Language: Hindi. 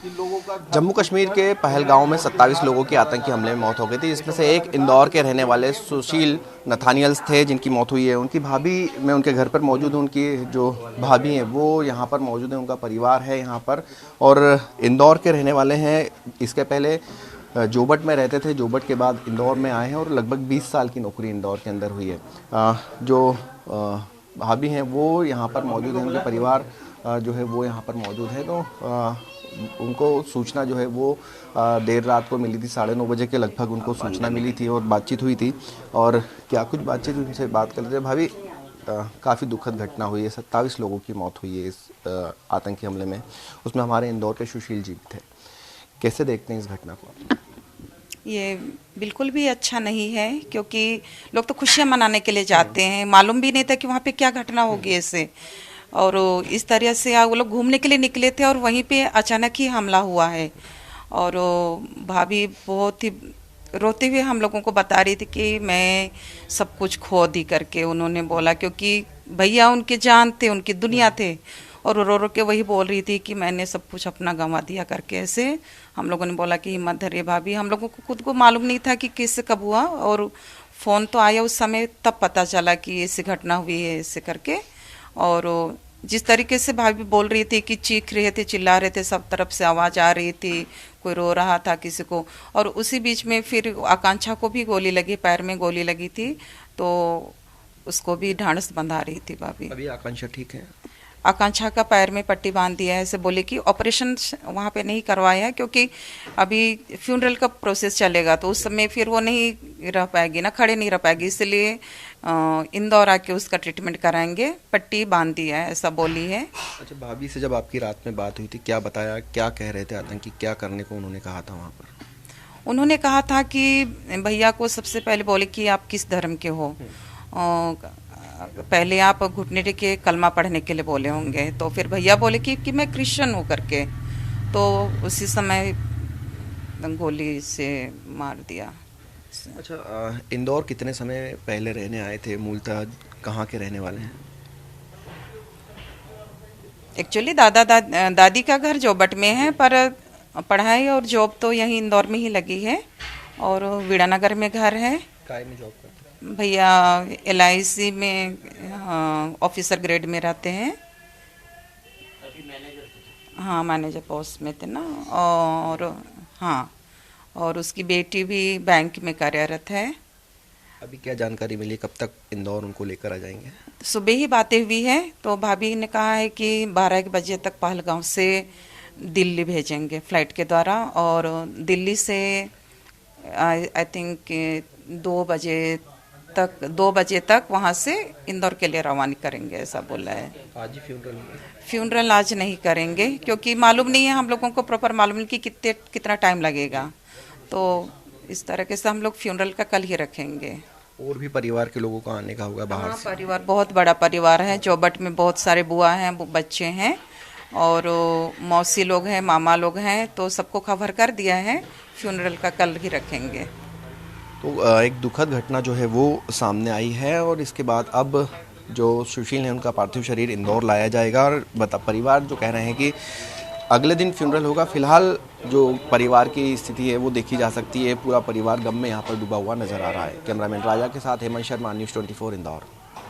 जम्मू कश्मीर के पहलगांव में 27 लोगों की आतंकी हमले में मौत हो गई थी, जिसमें से एक इंदौर के रहने वाले सुशील नथानियल्स थे जिनकी मौत हुई है। उनकी भाभी, मैं उनके घर पर मौजूद हूँ। उनकी जो भाभी हैं वो यहाँ पर मौजूद है, उनका परिवार है यहाँ पर और इंदौर के रहने वाले हैं। इसके पहले जोबट में रहते थे, जोबट के बाद इंदौर में आए हैं और लगभग 20 साल की नौकरी इंदौर के अंदर हुई है। जो भाभी हैं वो यहाँ पर मौजूद हैं, उनके परिवार जो है वो यहाँ पर मौजूद है। तो उनको सूचना जो है वो देर रात को मिली थी, 9:30 बजे के लगभग उनको सूचना मिली थी और बातचीत हुई थी। और क्या कुछ बातचीत उनसे बात कर रहे थे। भाभी, काफ़ी दुखद घटना हुई है, 27 लोगों की मौत हुई है इस आतंकी हमले में। उसमें हमारे इंदौर के सुशील जी भी थे। कैसे देखते हैं इस घटना को? ये बिल्कुल भी अच्छा नहीं है, क्योंकि लोग तो खुशियां मनाने के लिए जाते हैं। मालूम भी नहीं था कि वहाँ पे क्या घटना होगी ऐसे। और इस तरह से वो लोग घूमने के लिए निकले थे और वहीं पे अचानक ही हमला हुआ है। और भाभी बहुत ही रोते हुए हम लोगों को बता रही थी कि मैं सब कुछ खो दी करके। उन्होंने बोला क्योंकि भैया उनके जान थे, उनकी दुनिया थे, और रो रो के वही बोल रही थी कि मैंने सब कुछ अपना गंवा दिया करके। ऐसे हम लोगों ने बोला कि हिम्मत धरिए भाभी। हम लोगों को खुद को मालूम नहीं था कि किससे कब हुआ, और फ़ोन तो आया उस समय, तब पता चला कि ऐसी घटना हुई है ऐसे करके। और जिस तरीके से भाभी बोल रही थी कि चीख रहे थे, चिल्ला रहे थे, सब तरफ से आवाज़ आ रही थी, कोई रो रहा था किसी को। और उसी बीच में फिर आकांक्षा को भी गोली लगी, पैर में गोली लगी थी, तो उसको भी ढांढस बंधा रही थी भाभी। अभी आकांक्षा ठीक है? आकांक्षा का पैर में पट्टी बांध दिया है। ऐसे बोले कि ऑपरेशन वहाँ पे नहीं करवाया है, क्योंकि अभी फ्यूनरल का प्रोसेस चलेगा, तो उस समय फिर वो नहीं रह पाएगी ना, खड़े नहीं रह पाएगी, इसलिए इंदौर आके उसका ट्रीटमेंट कराएंगे। पट्टी बांध दिया है, ऐसा बोली है। अच्छा, भाभी से जब आपकी रात में बात हुई थी, क्या बताया, क्या कह रहे थे आतंकी, क्या करने को उन्होंने कहा था वहाँ पर? उन्होंने कहा था कि भैया को सबसे पहले बोले कि आप किस धर्म के हो। पहले आप घुटने टेके कलमा पढ़ने के लिए बोले होंगे, तो फिर भैया बोले कि मैं क्रिश्चियन हूँ करके। तो उसी समय गोली से मार दिया। अच्छा, इंदौर कितने समय पहले रहने आए थे? मूलतः कहाँ के रहने वाले हैं? एक्चुअली दादी का घर जोबट में है, पर पढ़ाई और जॉब तो यहीं इंदौर में ही लगी है। और वीरानगर में घर है। काय में जॉब करते हैं? भैया LIC में ऑफिसर ग्रेड में रहते हैं। हाँ, मैनेजर पोस्ट में थे ना। और हाँ, और उसकी बेटी भी बैंक में कार्यरत है। अभी क्या जानकारी मिली, कब तक इंदौर उनको लेकर आ जाएंगे? सुबह ही बातें हुई है, तो भाभी ने कहा है कि 12 बजे तक पहलगांव से दिल्ली भेजेंगे फ्लाइट के द्वारा, और दिल्ली से आई थिंक 2 बजे तक वहाँ से इंदौर के लिए रवाना करेंगे, ऐसा बोला है। आज ही फ्यूनरल आज नहीं करेंगे, क्योंकि मालूम नहीं है, हम लोगों को प्रॉपर मालूम नहीं कि कितना टाइम लगेगा। तो इस तरह से हम लोग फ्यूनरल का कल ही रखेंगे। और भी परिवार के लोगों का आने का होगा बाहर हाँ, से? परिवार बहुत बड़ा परिवार है। चौबट में बहुत सारे बुआ हैं, बच्चे हैं, और मौसी लोग हैं, मामा लोग हैं, तो सबको खबर कर दिया है। फ्यूनरल का कल ही रखेंगे। तो एक दुखद घटना जो है वो सामने आई है, और इसके बाद अब जो सुशील है उनका पार्थिव शरीर इंदौर लाया जाएगा। और परिवार जो कह रहे हैं कि अगले दिन फ्यूनरल होगा। फिलहाल जो परिवार की स्थिति है वो देखी जा सकती है। पूरा परिवार गम में यहाँ पर डूबा हुआ नजर आ रहा है। कैमरामैन राजा के साथ हेमंत शर्मा, न्यूज़ 24 इंदौर।